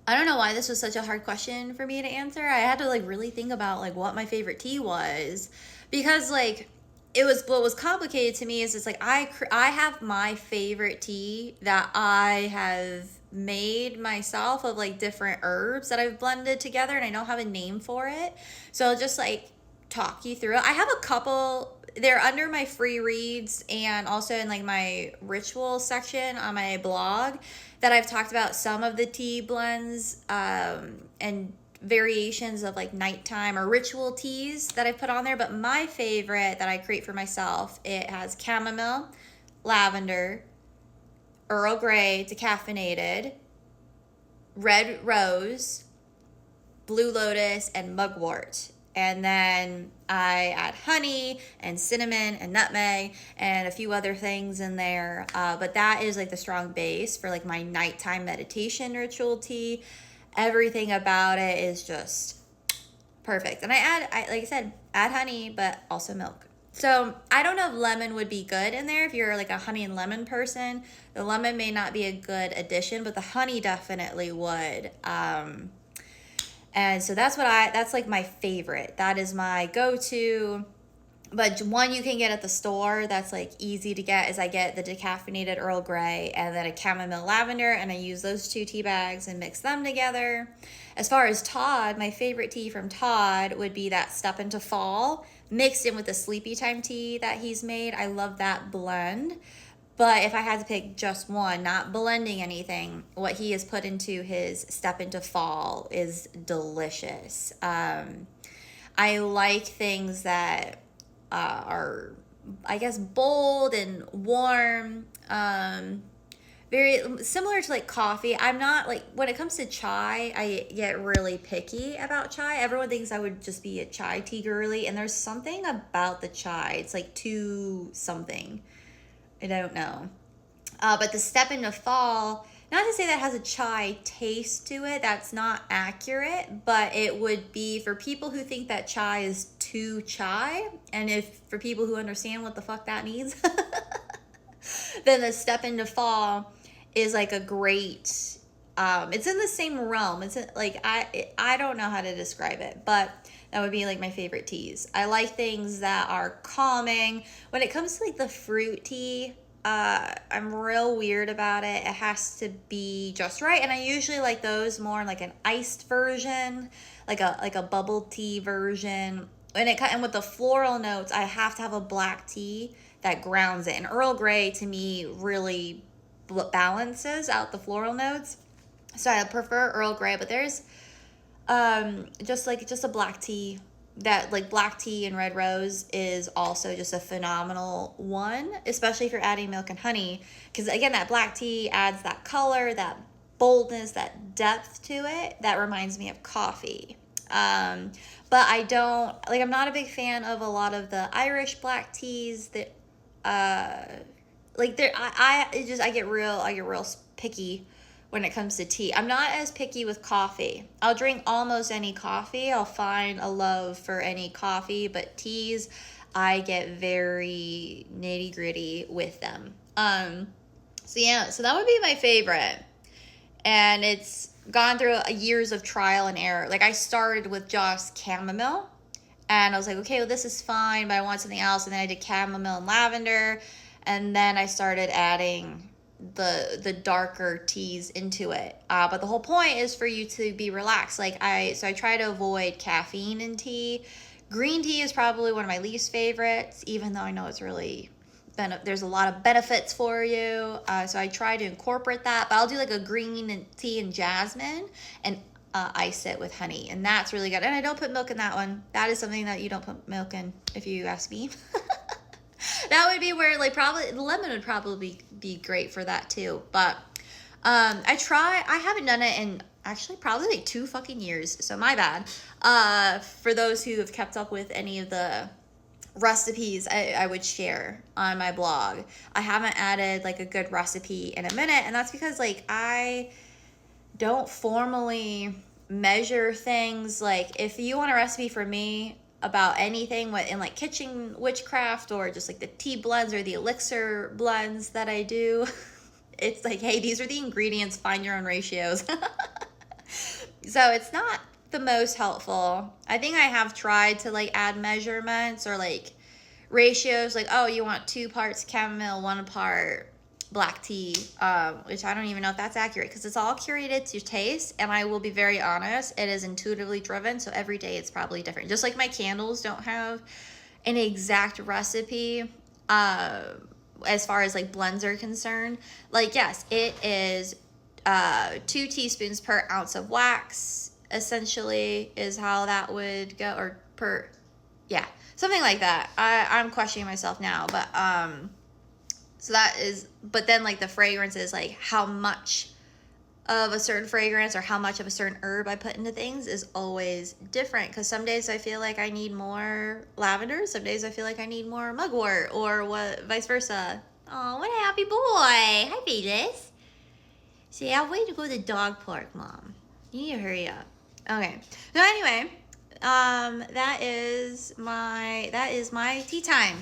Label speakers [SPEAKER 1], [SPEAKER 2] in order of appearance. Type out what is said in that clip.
[SPEAKER 1] I don't know why this was such a hard question for me to answer. I had to like really think about like what my favorite tea was, because like it was, what was complicated to me is it's like I have my favorite tea that I have made myself of like different herbs that I've blended together, and I don't have a name for it. So I'll just like talk you through it. I have a couple, they're under my free reads and also in like my ritual section on my blog, that I've talked about some of the tea blends and variations of like nighttime or ritual teas that I put on there. But my favorite that I create for myself, it has chamomile, lavender, Earl Grey decaffeinated, red rose, blue lotus, and mugwort. And then I add honey and cinnamon and nutmeg and a few other things in there. But that is like the strong base for like my nighttime meditation ritual tea. Everything about it is just perfect. And like I said, add honey, but also milk. So I don't know if lemon would be good in there. If you're like a honey and lemon person, the lemon may not be a good addition, but the honey definitely would. And so that's like my favorite. That is my go-to. But one you can get at the store that's like easy to get is I get the decaffeinated Earl Grey and then a chamomile lavender, and I use those two tea bags and mix them together. As far as Todd, my favorite tea from Todd would be that Step into Fall mixed in with the Sleepy Time tea that he's made. I love that blend. But if I had to pick just one, not blending anything, what he has put into his Step into Fall is delicious. I like things that are, I guess, bold and warm. Very similar to like coffee. I'm not like, when it comes to chai, I get really picky about chai. Everyone thinks I would just be a chai tea girly, and there's something about the chai. It's like too something. I don't know. But the Step into Fall, not to say that has a chai taste to it, that's not accurate, but it would be for people who think that chai is too chai, and if for people who understand what the fuck that means, then the Step into Fall is like a great, it's in the same realm. It's like, I don't know how to describe it, but that would be like my favorite teas. I like things that are calming. When it comes to like the fruit tea, I'm real weird about it. It has to be just right, and I usually like those more in like an iced version, like a bubble tea version. And with the floral notes, I have to have a black tea that grounds it. And Earl Grey to me really balances out the floral notes. So I prefer Earl Grey, but there's just a black tea, that like black tea and red rose is also just a phenomenal one, especially if you're adding milk and honey, because again, that black tea adds that color, that boldness, that depth to it that reminds me of coffee. But I don't like, I'm not a big fan of a lot of the Irish black teas that like there I get real picky when it comes to tea. I'm not as picky with coffee. I'll drink almost any coffee. I'll find a love for any coffee, but teas, I get very nitty gritty with them. So yeah, so that would be my favorite. And it's gone through years of trial and error. Like I started with just chamomile, and I was like, okay, well this is fine, but I want something else. And then I did chamomile and lavender, and then I started adding the darker teas into it. But the whole point is for you to be relaxed. So I try to avoid caffeine in tea. Green tea is probably one of my least favorites, even though I know it's really there's a lot of benefits for you. So I try to incorporate that. But I'll do like a green tea and jasmine and ice it with honey, and that's really good. And I don't put milk in that one. That is something that you don't put milk in, if you ask me. That would be where like probably the lemon would probably be great for that too. But I haven't done it in actually probably like 2 fucking years, so my bad. For those who have kept up with any of the recipes I would share on my blog, I haven't added like a good recipe in a minute, and that's because like I don't formally measure things. Like if you want a recipe from me about anything in like kitchen witchcraft or just like the tea blends or the elixir blends that I do, it's like, hey, these are the ingredients, find your own ratios. So it's not the most helpful. I think I have tried to like add measurements or like ratios, like, oh, you want 2 parts chamomile, 1 part black tea, which I don't even know if that's accurate because it's all curated to taste. And I will be very honest, it is intuitively driven. So every day it's probably different. Just like my candles don't have an exact recipe as far as like blends are concerned. Like, yes, it is 2 teaspoons per ounce of wax, essentially, is how that would go, or per, yeah, something like that. I'm questioning myself now, but so that is, but then like the fragrance is like how much of a certain fragrance or how much of a certain herb I put into things is always different, because some days I feel like I need more lavender, some days I feel like I need more mugwort, or what, vice versa. Oh, what a happy boy. Hi, Vegas. See, I'll wait to go to the dog park, Mom. You need to hurry up. Okay. So anyway, that is my tea time.